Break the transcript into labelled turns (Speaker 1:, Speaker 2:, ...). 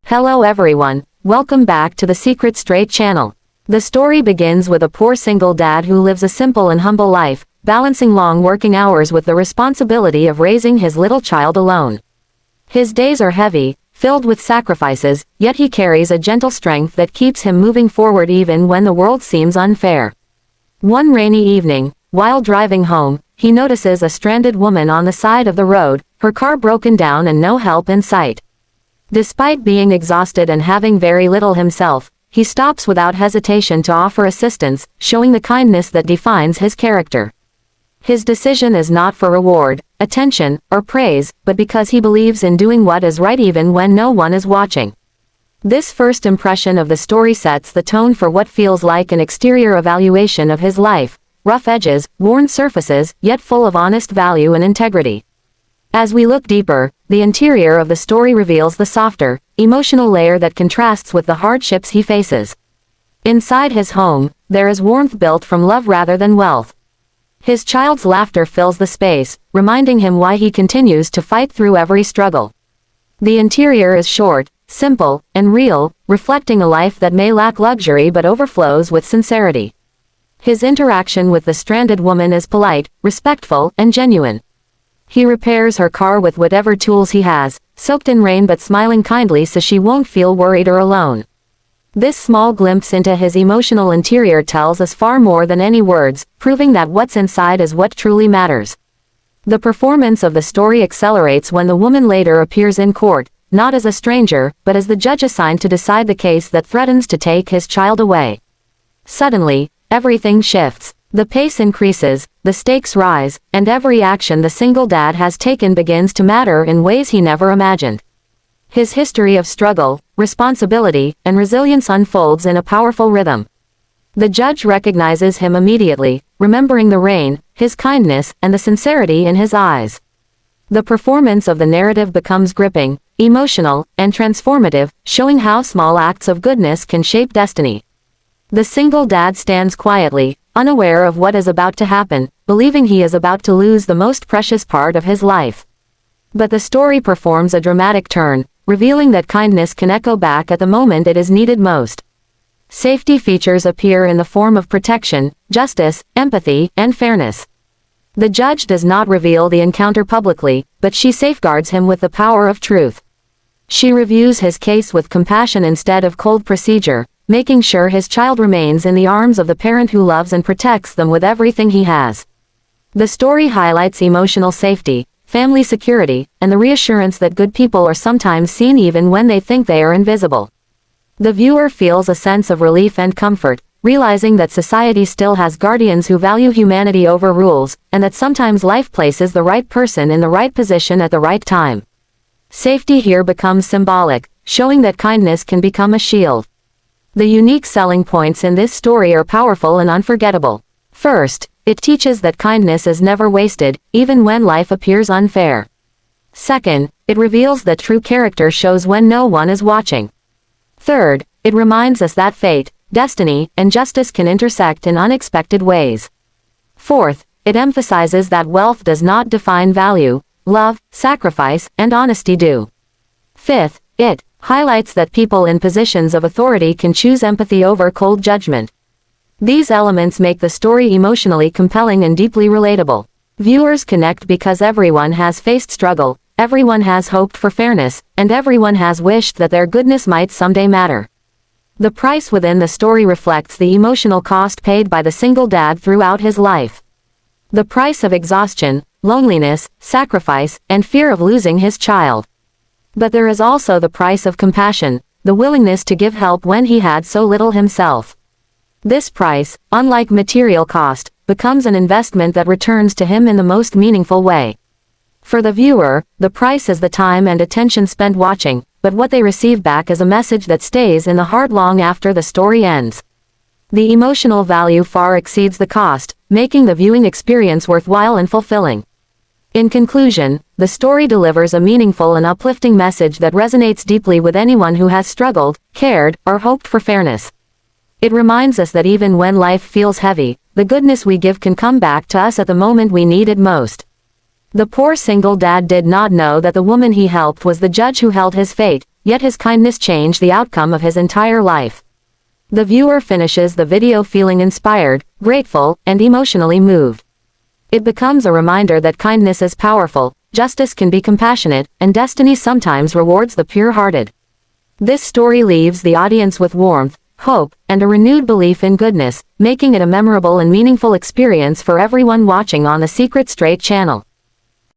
Speaker 1: Hello everyone, welcome back to the Secret Straight channel. The story begins with a poor single dad who lives a simple and humble life, balancing long working hours with the responsibility of raising his little child alone. His days are heavy, filled with sacrifices, yet he carries a gentle strength that keeps him moving forward even when the world seems unfair. One rainy evening, while driving home, he notices a stranded woman on the side of the road, her car broken down and no help in sight. Despite being exhausted and having very little himself, he stops without hesitation to offer assistance, showing the kindness that defines his character. His decision is not for reward, attention, or praise, but because he believes in doing what is right even when no one is watching. This first impression of the story sets the tone for what feels like an exterior evaluation of his life: rough edges, worn surfaces, yet full of honest value and integrity. As we look deeper, the interior of the story reveals the softer, emotional layer that contrasts with the hardships he faces. Inside his home, there is warmth built from love rather than wealth. His child's laughter fills the space, reminding him why he continues to fight through every struggle. The interior is short, simple, and real, reflecting a life that may lack luxury but overflows with sincerity. His interaction with the stranded woman is polite, respectful, and genuine. He repairs her car with whatever tools he has, soaked in rain but smiling kindly so she won't feel worried or alone. This small glimpse into his emotional interior tells us far more than any words, proving that what's inside is what truly matters. The performance of the story accelerates when the woman later appears in court, not as a stranger, but as the judge assigned to decide the case that threatens to take his child away. Suddenly, everything shifts. The pace increases, the stakes rise, and every action the single dad has taken begins to matter in ways he never imagined. His history of struggle, responsibility, and resilience unfolds in a powerful rhythm. The judge recognizes him immediately, remembering the rain, his kindness, and the sincerity in his eyes. The performance of the narrative becomes gripping, emotional, and transformative, showing how small acts of goodness can shape destiny. The single dad stands quietly, unaware of what is about to happen, believing he is about to lose the most precious part of his life. But the story performs a dramatic turn, revealing that kindness can echo back at the moment it is needed most. Safety features appear in the form of protection, justice, empathy, and fairness. The judge does not reveal the encounter publicly, but she safeguards him with the power of truth. She reviews his case with compassion instead of cold procedure, making sure his child remains in the arms of the parent who loves and protects them with everything he has. The story highlights emotional safety, family security, and the reassurance that good people are sometimes seen even when they think they are invisible. The viewer feels a sense of relief and comfort, realizing that society still has guardians who value humanity over rules, and that sometimes life places the right person in the right position at the right time. Safety here becomes symbolic, showing that kindness can become a shield. The unique selling points in this story are powerful and unforgettable. First, it teaches that kindness is never wasted, even when life appears unfair. Second, it reveals that true character shows when no one is watching. Third, it reminds us that fate, destiny, and justice can intersect in unexpected ways. Fourth, it emphasizes that wealth does not define value, love, sacrifice, and honesty do. Fifth, it highlights that people in positions of authority can choose empathy over cold judgment. These elements make the story emotionally compelling and deeply relatable. Viewers connect because everyone has faced struggle, everyone has hoped for fairness, and everyone has wished that their goodness might someday matter. The price within the story reflects the emotional cost paid by the single dad throughout his life. The price of exhaustion, loneliness, sacrifice, and fear of losing his child. But there is also the price of compassion, the willingness to give help when he had so little himself. This price, unlike material cost, becomes an investment that returns to him in the most meaningful way. For the viewer, the price is the time and attention spent watching, but what they receive back is a message that stays in the heart long after the story ends. The emotional value far exceeds the cost, making the viewing experience worthwhile and fulfilling. In conclusion, the story delivers a meaningful and uplifting message that resonates deeply with anyone who has struggled, cared, or hoped for fairness. It reminds us that even when life feels heavy, the goodness we give can come back to us at the moment we need it most. The poor single dad did not know that the woman he helped was the judge who held his fate, yet his kindness changed the outcome of his entire life. The viewer finishes the video feeling inspired, grateful, and emotionally moved. It becomes a reminder that kindness is powerful, justice can be compassionate, and destiny sometimes rewards the pure-hearted. This story leaves the audience with warmth, hope, and a renewed belief in goodness, making it a memorable and meaningful experience for everyone watching on the Secret Straight channel.